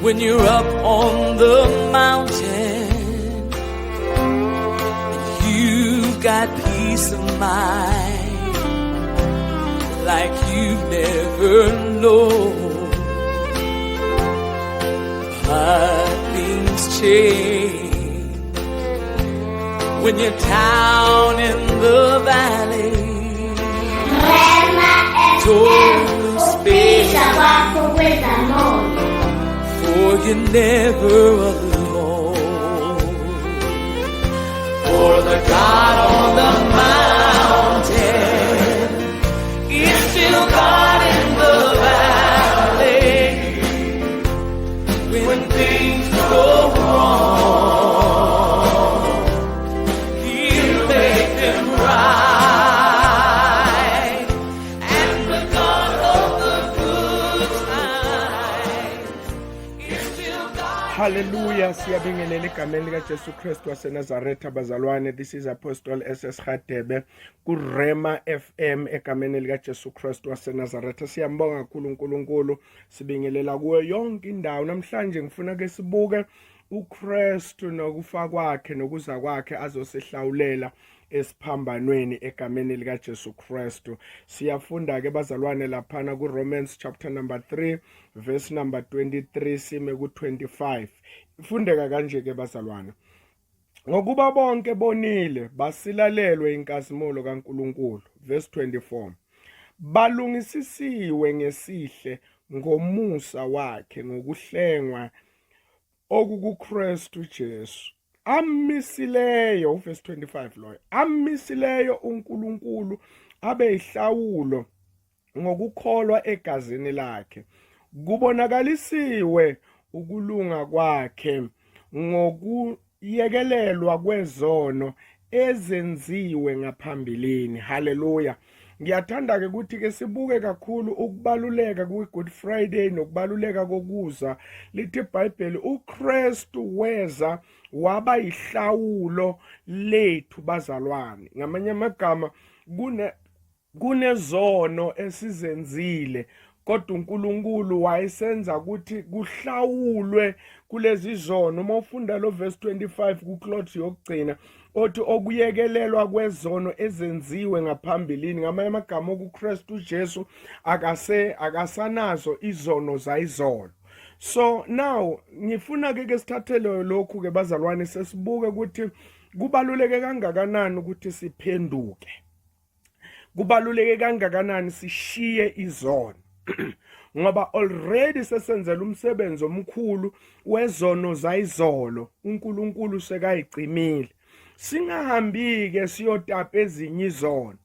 when you're up on the mountain, you've got peace of mind like you've never known. But things change when you're down in the valley. Total space, for you're never alone. For the God on the mountain is still God in the valley. When things go wrong, He'll make them right. And the God of the good times is still God. Hallelujah, siyabingelela egameni likaJesu Kristu waseNazaretha bazalwane. This is Apostle SS Hadebe kuRema FM egameni likaJesu Kristu waseNazaretha. Siyambonga kakhulu uNkulunkulu, sibingelela kuyo yonke indawo. Namhlanje ngifuna ke sibuke uKristu nokufa kwakhe nokuza kwakhe azosihlawulela esiphambanweni egameni likaJesu Kristu. Siyafunda ke bazalwane laphana kuRomans chapter number 3 verse number 23 sime ku25. Ifundeka kanje ke bazalwane. Ngokuba bonke bonile basilalelwe inkazimulo kaNkulunkulu, verse 24. Balungisisiwe ngesihle ngomusa wakhe ngokuhlengwa okukuKristu Jesu. Amisileyo, verse 25 loyo. Amisileyo uNkulunkulu abe ihlawulo ngokukholwa egazini lakhe. Kubonakalisiwe ukulunga kwakhe ngokuyekelelwa kwezono ezenziwe ngaphambilini. Hallelujah. Ngiyathanda ke ukuthi ke sibuke kakhulu ukubaluleka kwe-Good Friday nokubaluleka kokuza. Lithi iBhayibheli uKristu weza waba ihlawulo lethu bazalwane. Ngamanye amagama kunezono esizenzile, kodwa uNkulunkulu wayesenza ukuthi kuhlawulwe kulezi zono. Uma ufunda lo verse 25 kuClothes yokugcina othi okuyekelelwa kwezono ezenziwe ngaphambilini. Ngamanye amagama kuKristu Jesu akasanazo izono zayizolo. So now ngifuna ke sithathele lokhu ke bazalwane, sesibuke ukuthi kubaluleke kangakanani ukuthi siphenduke. Kubaluleke kangakanani sishiye izono. Ngoba already sesenzela umsebenzi omkhulu wezono zayizolo. uNkulunkulu sekayicimile. Singahambi ke siyotapa ezinye izono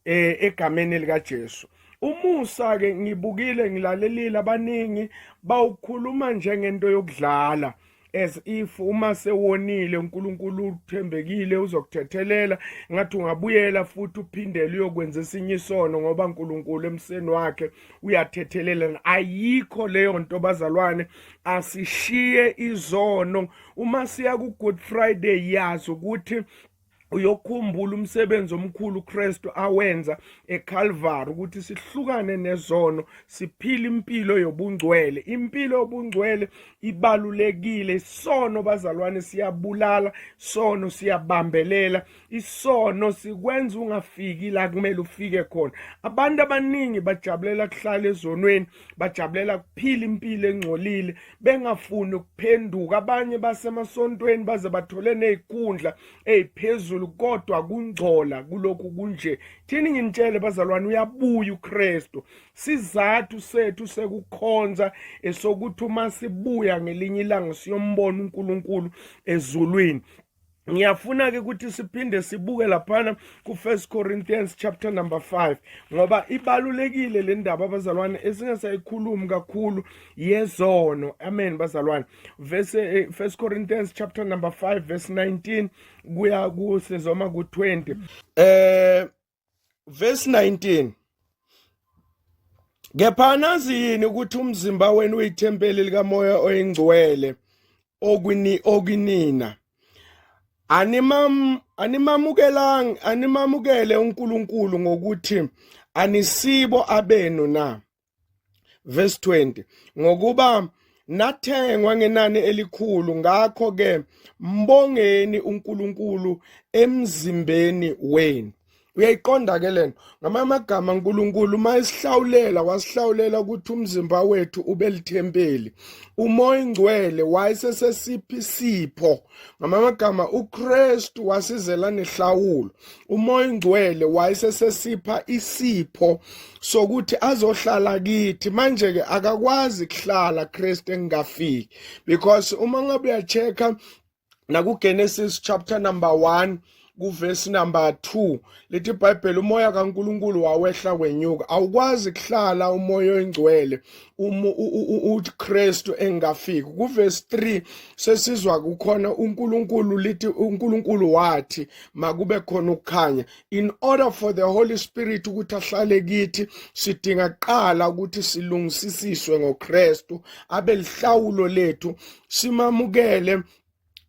egameni likaJesu. Umusa ke ngibukile ngilalelile abaningi bawukhuluma njengento yokudlala, as if uma sewonile uNkulunkulu uthembekile uzokuthethelela ngathi ungabuyela futhi uphindele uyokwenza esinye isono ngoba uNkulunkulu emseni wakhe uyathethelela. Ayikho leyo nto bazalwane. Asishiye izono. Uma siya ku-Good Friday yazi ukuthi uyokhumbula umsebenzi omkhulu uKristu awenza eCalvary ukuthi sihlukane nezono, siphile impilo yobungcwele. Impilo yobungcwele ibalulekile. Isono bazalwane siyabulala, isono siyabambelela, isono sikwenza ungafiki la kumele ufike khona. Abantu abaningi bajabulela kuhlala ezonweni, bajabulela kuphila impilo engcolile, bengafuni ukuphenduka. Abanye basemasontweni baze bathole nezikhundla eziphezulu kodwa kungcola kulokhu kunje. Thini nginitshele bazalwane, uyabuya uKristu. Sizathu sethu sekukhonza esokuthi uma sibuya ngelinye ilanga siyombona uNkulunkulu ezulwini. Ngiyafuna ke ukuthi siphinde sibuke laphana ku1 Corinthians chapter number 5 ngoba ibalulekile le ndaba abazalwane esingasayikhulumi kakhulu yezono. Amen bazalwane. Verse 1 Corinthians chapter number 5 verse 19 kuya kusezoma ku20. Verse 19. Kepha nazi yini ukuthi umzimba wenu uyithempeli likaMoya oyingcwele okunina. Animamukele uNkulunkulu ngokuthi anisibo abenu na. Verse 20. Ngokuba nathengwa ngenani elikhulu, ngakho-ke mbongeni uNkulunkulu emzimbeni wenu. Uyayiqonda ke lento? Ngamanye amagama uNkulunkulu mayisihlawulela wasihlawulela ukuthi umzimba wethu ube lithempeli. Umoya Ingcwele wayesesiphi isipho. Ngamanye amagama uKristu wasizela nehlawulo. Umoya Ingcwele wayesesipha isipho sokuthi azohlala kithi. Manje ke akakwazi kuhlala Kristu engafiki, because uma ngabe uyachecka nakuGenesis chapter number 1 kuverse number 2 lithi iBhayibheli umoya kaNkulunkulu wawehla wenyuka. Awukwazi kuhlala umoya oyingcwele uKristu engafiki. Kuverse 3 sesizwa kukhona uNkulunkulu lithi uNkulunkulu wathi makube khona ukukhanya. In order for the Holy Spirit ukuthi ahlale kithi sidinga kuqala ukuthi silungisisiswe ngoKristu, abe lihlawulo lethu, simamukele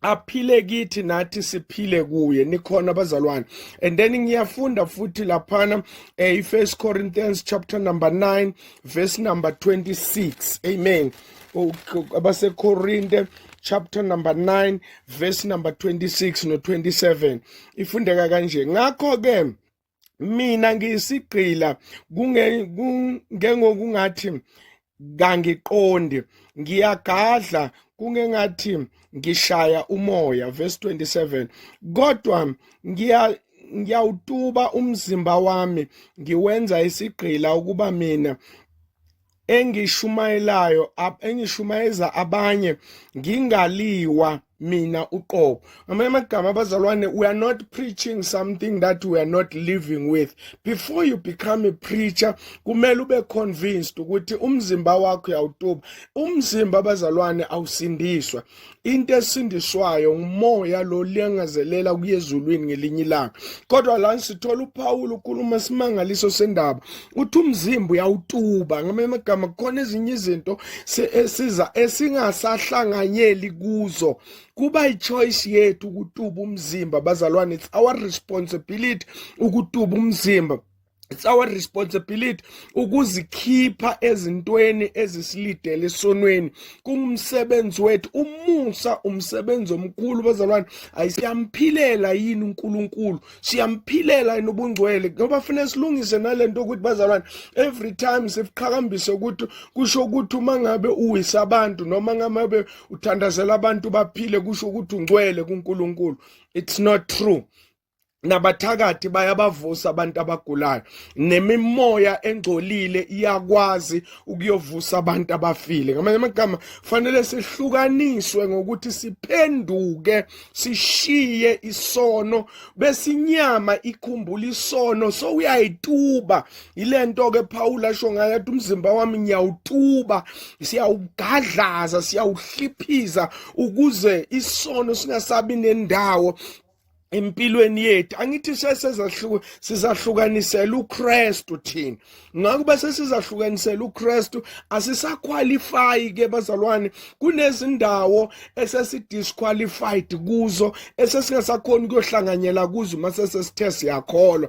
aphile kithi nathi siphile kuye. Nikhona bazalwane. And then ngiyafunda futhi laphana 1 Corinthians chapter number 9 verse number 26. Amen. Abase Korinte chapter number 9 verse number 26 no 27 ifundeka kanje. Ngakho ke mina ngiyisigqila kungengokungathi kangiqondi, ngiyagadla kungengathi ngishaya umoya. Verse 27, kodwa ngiyawutuba umzimba wami, ngiwenza isigqila ukuba mina engishumayeza abanye ngingaliwa mina uqobo. Ngamanye amagama bazalwane, we are not preaching something that we are not living with. Before you become a preacher, kumele ube convinced ukuthi umzimba wakho uyawutuba. Umzimba bazalwane awusindiswa. Into esindiswayo umoya lo liyangazelela kuyezulwini ngelinye ilanga. Kodwa la sithola uPaul ukhuluma simangaliso sendaba uthi umzimba uyawutuba. Ngamanye amagama khona ezinye izinto esingasahlanganyeli kuzo. Kuba ichoice yethu ukutuba umzimba bazalwane. It's our responsibility ukutuba umzimba. It's our responsibility ukuzikhipha ezintweni ezisilidele esonweni. Kungumsebenzi wethu. Umusa umsebenzi omkhulu bazalwane. Ayisiyampilela yini uNkulunkulu? Siyamphilela yini ubungcwele? Ngoba fanele silungise nalento ukuthi bazalwane, every time siqhakambise ukuthi kusho ukuthi uma ngabe uwisa abantu noma ngabe uthandazela abantu baphile kusho ukuthi ungcwele kuNkulunkulu. It's not true. Nabathakathi bayabavusa abantu abagulayo. Nemimoya engcolile iyakwazi ukuyovusa abantu abafile. Ngamanye amagama fanele sihlukaniswe ngokuthi siphenduke, sishiye isono, bese inyama ikhumbula isono. So uyayituba. Ilento ke Paul asho ngayo ukuthi umzimba wami ngiyawutuba, siyawugadlaza, siyawuhliphiza ukuze isono singasabi nendawo empilweni yethu. Angithi sizahlukanisela uKristu thina. Ngakho bese sizahlukanisela uKristu, asisaqualify ke bazalwane. Kunezindawo esesidisqualified kuzo, esesingasakhona ukuyohlanganyela kuzo mase sesithe siyakholwa.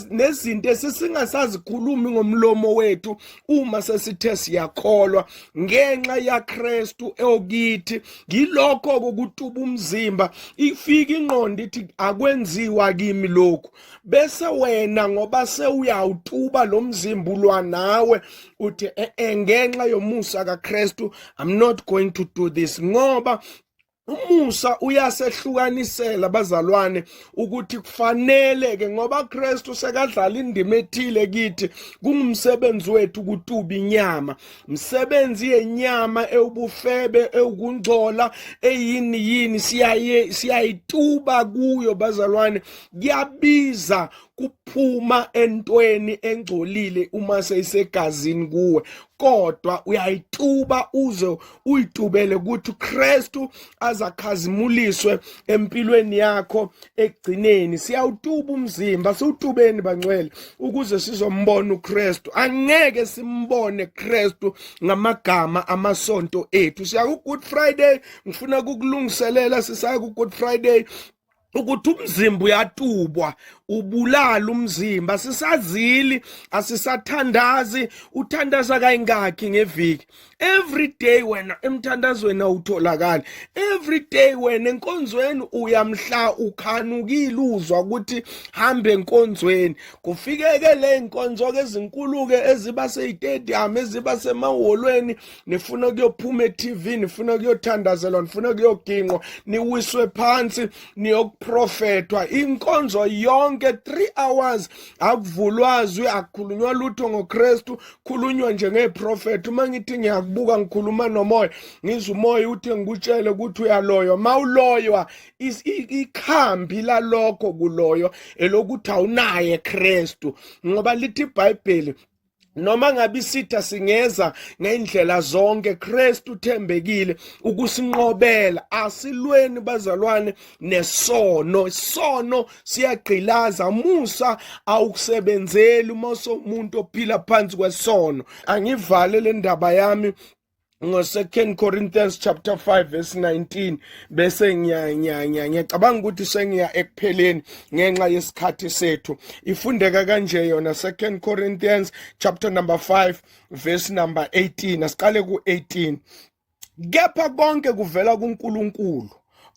Nezinto esesingasazikhulumi ngomlomo wethu uma sesithe siyakholwa ngenxa yaKristu okithi. Ngilokho kokutuba umzimba ifika ingqondo ithi akwenziwa kimi lokhu, bese wena ngoba sewuyawutuba lo mzimba ulwa nawe uthi ngenxa yomusa kaKristu I'm not going to do this. Ngoba umusa uyasehlukanisela bazalwane ukuthi kufanele ke ngoba Kristu sekadlala indima ethile kithi, kungumsebenzi wethu ukutuba inyama. Umsebenzi yenyama ewubufebe, ewukungcola, eyini siyayituba kuyo bazalwane. Kuyabiza kuphuma entweni engcolile uma seyisegazini kuwe, kodwa uyayituba uze uyitubele ukuthi uKristu azakhazimuliswe empilweni yakho ekugcineni. Siyawutuba umzimba, siwutubeni bangcwele ukuze sizombona uKristu. Angeke simbone Kristu ngamagama amasonto ethu. Siya ku Good Friday, ngifuna ukukulungiselela sisaya ku Good Friday. ukuthi umzimba uyatubwa, ubulala umzimba. Sisazili, asisathandazi. Uthandaza kayingakhi ngeviki? Every day wena emthandazweni awutholakali. Every day wena enkonzweni uyamhla ukhanukile uzwa ukuthi hambe enkonzweni. Kufikeke le inkonzo ke ezinkulu ke eziba seyitedium, eziba semaholweni, nifuna kuyophuma eTV, nifuna kuyothandazelwa, nifuna kuyoginqwa, niwiswe phansi, niyokuprofetwa. Inkonzo yonke 3 hours akuvulwazwi, akukhulunywa lutho ngoKristu, khulunywa nje ngeprofeti. Uma ngithi ngiyakubuka ngikhuluma nomoya, ngizwe umoya uthi ngikutshele ukuthi uyaloywa. Mawuloywa ikhambi lalokho kuloyo elokuthi awunaye Kristu, ngoba lithi iBhayibheli noma ngabe isitha singeza ngendlela zonke, Kristu uthembekile ukusinqobela. Asilweni bazalwane nesono. Isono siyagqilaza. Musa awukusebenzeli uma umuntu ophila phansi kwesono. Angivale le ndaba yami ngo-2 Corinthians chapter 5 verse 19 bese ngiyacabanga ukuthi sengiya ekupheleni ngenxa yesikhathi sethu. Ifundeka kanje yona 2 Corinthians chapter number 5 verse number 18. Asiqale ku-18. Kepha konke kuvela kuNkulunkulu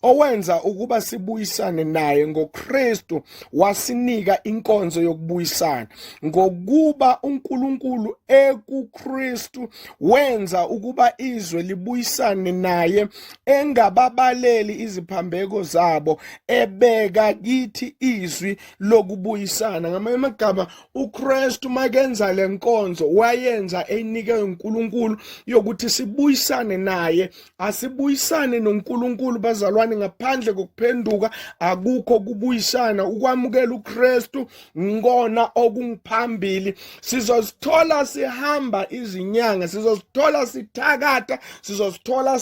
owenza ukuba sibuyisane naye ngoKristu, wasinika inkonzo yokubuyisana. Ngokuba uNkulunkulu ekuKristu wenza ukuba izwe libuyisane naye, engababaleli iziphambeko zabo, ebeka kithi izwi lokubuyisana. Ngamanye amagama, uKristu makenza le nkonzo wayenza enike uNkulunkulu yokuthi sibuyisane naye. Asibuyisane noNkulunkulu bazalwane, ngaphandle kokuphenduka akukho kubuyisana. Ukwamukela uKristu ngona okungiphambili. Sizozithola sihamba izinyanga, sizozithola sithakatha, sizozithola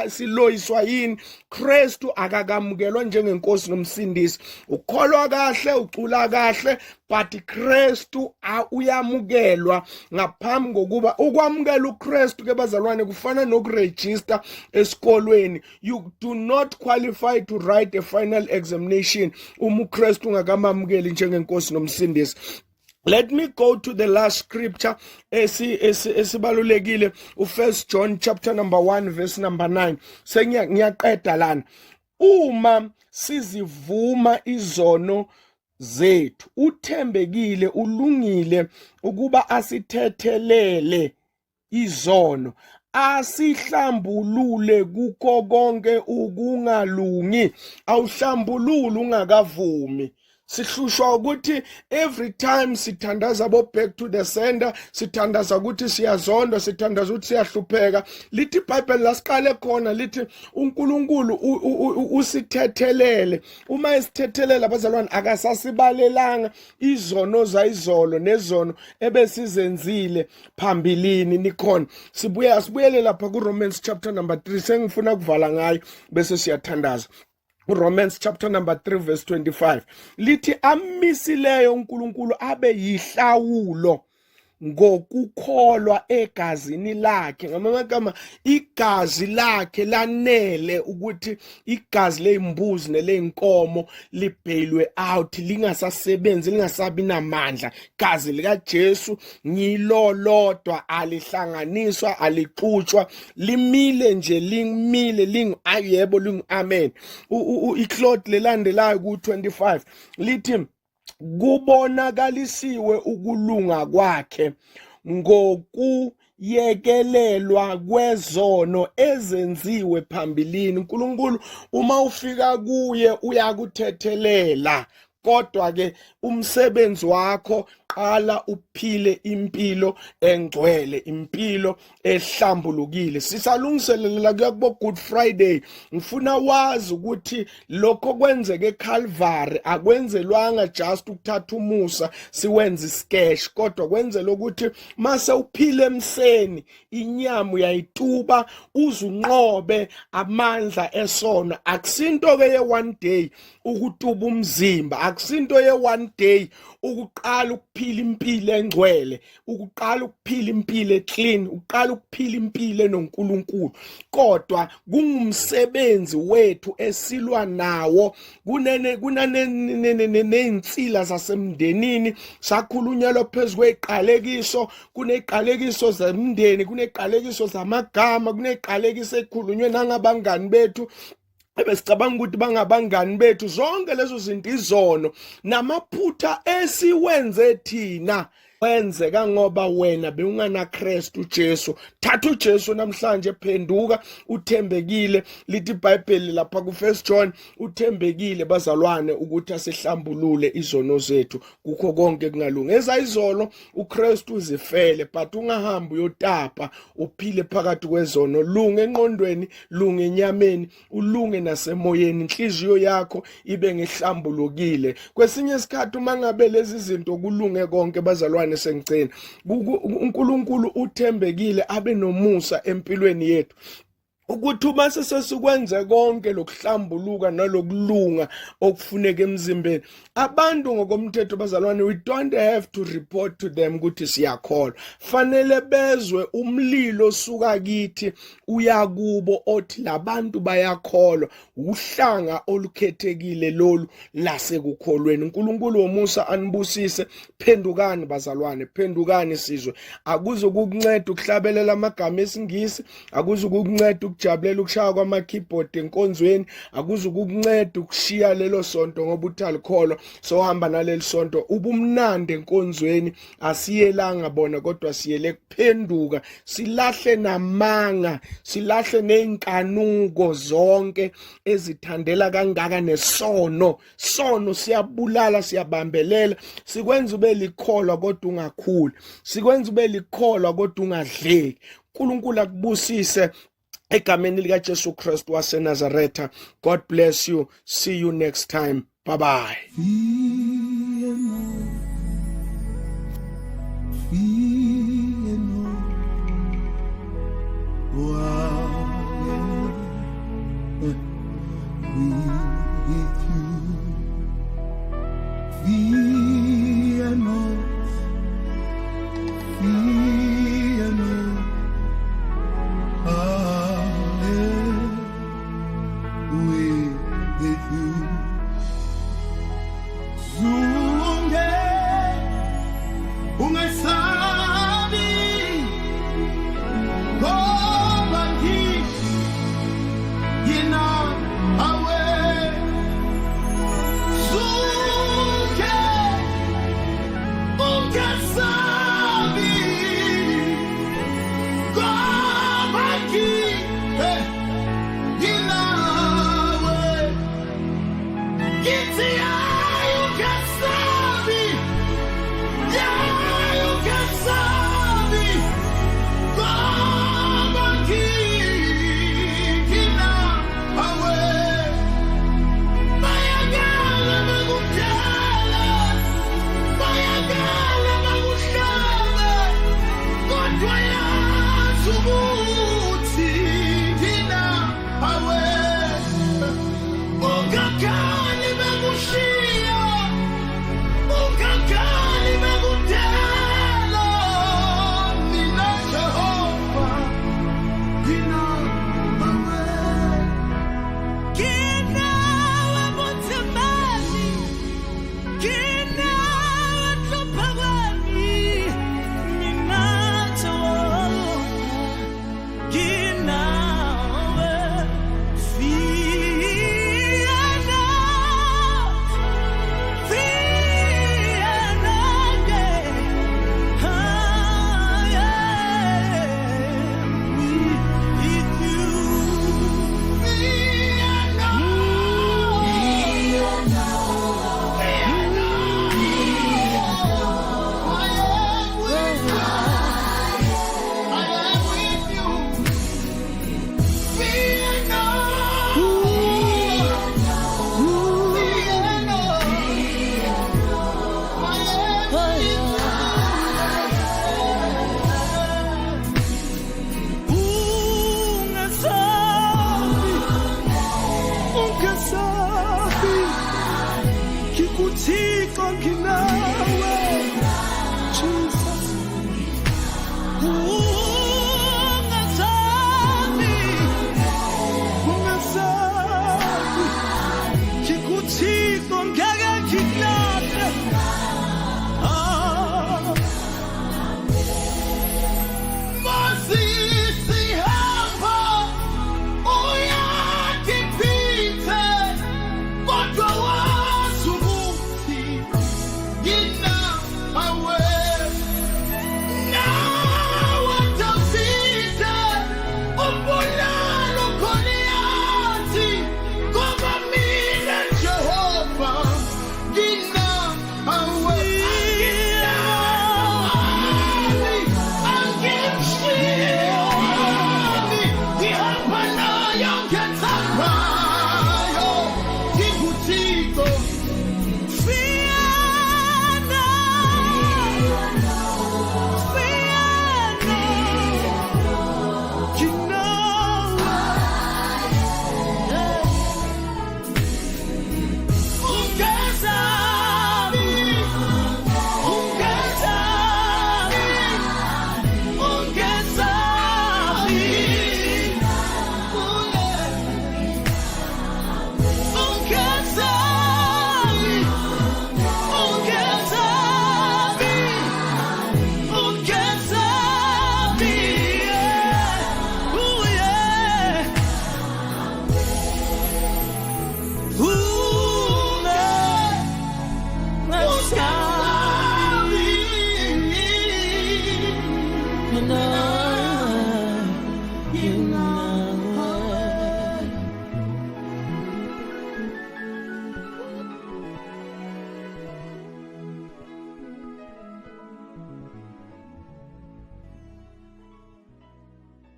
siloyiswa yini? Kristu akakamukelwa njengenkosi nomsindisi. Ukholwa kahle, ucula kahle, but Kristu uyamukelwa ngaphambi kokuba. Ukwamukela uKristu ke bazalwane kufana nokuregister esikolweni. You do not qualify to write a final examination uma uKristu ungakamamukeli njengenkosi nomsindisi. Let me go to the last scripture esibalulekile, u1 John chapter number 1 verse number 9. Ngiyaqeda lana. Uma sizivuma izono zethu, uthembekile ulungile ukuba asithethelele izono, asihlambulule kukho konke ukungalungi. Awuhlambulule ungakavumi. Sihlushwa ukuthi every time sithandaza bo back to the sender, sithandaza ukuthi siyazondwa, sithandaza ukuthi siyahlupheka. Lithi iBhayibheli lasiqale khona lithi uNkulunkulu usithethelele. Uma esithethelela bazalwane, akasasibalelanga izono zayizolo nezono ebesizenzile phambilini. Nikhona sibuyele lapha kuRomans chapter number 3. Sengifuna kuvala ngayo bese siyathandaza. Romans chapter number 3 verse 25 lithi amisileyo uNkulunkulu abe yihlawulo ngokukholwa egazini lakhe. Ngamagama, igazi lakhe lanele ukuthi igazi lezimbuzi neleinkomo libhelwe out, lingasasebenzi, lingasabi namandla. Igazi likaJesu ngilolodwa, alihlanganiswa, alixutshwa, limile nje, limile ayebo lingamen. Icloth lelandelayo ku25 lithi kubonakalisiwe ukulunga kwakhe ngokuyekelelwa kwezono ezenziwe phambilini. uNkulunkulu uma ufika kuye uyakuthethelela, kodwa ke umsebenzi wakho qala uphile impilo engcwele, impilo ehlambulukile. Sisalungiselela kubo Good Friday. Ngifuna wazi ukuthi lokho kwenzeke eCalvary akwenzelwanga just ukuthatha umusa siwenze isketch, kodwa kwenzela ukuthi mase uphile emseni inyama uyayituba uzunqobe amandla esono. Akusinto ke ye one day ukutuba umzimba, akusinto ye one day ukuqala ukuphila impilo engcwele, ukuqala ukuphila impilo clean, uqala ukuphila impilo noNkulunkulu, kodwa kungumsebenzi wethu esilwa nawo kuneneinsila zasemndenini. Sakhulunyelwa phezulu kweqalekiso, kuneqalekiso zemndeni, kuneqalekiso zamagama, kuneqalekiso ekhulunywe nangabangani bethu ebesicabanga ukuthi bangabangani bethu. Zonke lezo zinto izono namaphutha esiwenze thina wenzeka ngoba wena bewungana Kristu Jesu. Thatha uJesu namhlanje, phenduka, uthembekile. Lithi iBhayibheli lapha ku1 John, uthembekile bazalwane ukuthi asihlambulule izono zethu kukho konke kungalungi. Ezayizolo uKristu uzifele, but ungahambi uyotapa uphile phakathi kwezono. Lunge engqondweni, lunge enyameni, ulunge nasemoyeni, inhliziyo yakho ibe ngehlambulukile. Kwesinye isikhathi uma ngabe lezi zinto kulunge konke bazalwane, sengcina uNkulunkulu uthembekile abe nomusa empilweni yethu ukuthi uma sesikwenze konke lokuhlambuluka nalokulunga okufuneka emzimbeni. Abantu ngokomthetho bazalwane, we don't have to report to them ukuthi siyakholwa. Fanele bezwe umlilo osuka kithi uyakubo othi labantu bayakholwa. Uhlanga olukhethekile lolu lasekukholweni. uNkulunkulu womusa anibusise. Phendukani bazalwane, phendukani sizwe. Akuzukukunceda ukuhlabelela amagama esingisi, akuzukukunceda ukujabulela ukushaya kwama-keyboard enkonzweni, akuzukukunceda ukushiya lelo sonto ngoba uthi alikholwa sohamba naleli sonto. Ubumnandi enkonzweni asiyelanga bona, kodwa siyele kuphenduka, silahle namanga, silahle neinkanuko zonke ezithandela kangaka nesono. Sono siyabulala, siyabambelela, sikwenza ube likholwa kodwa ungakhuli, sikwenza ube likholwa kodwa ungadleki. uNkulunkulu akubusise egameni likaJesu Kristu waseNazaretha. God bless you. See you next time. Bye bye. Wow.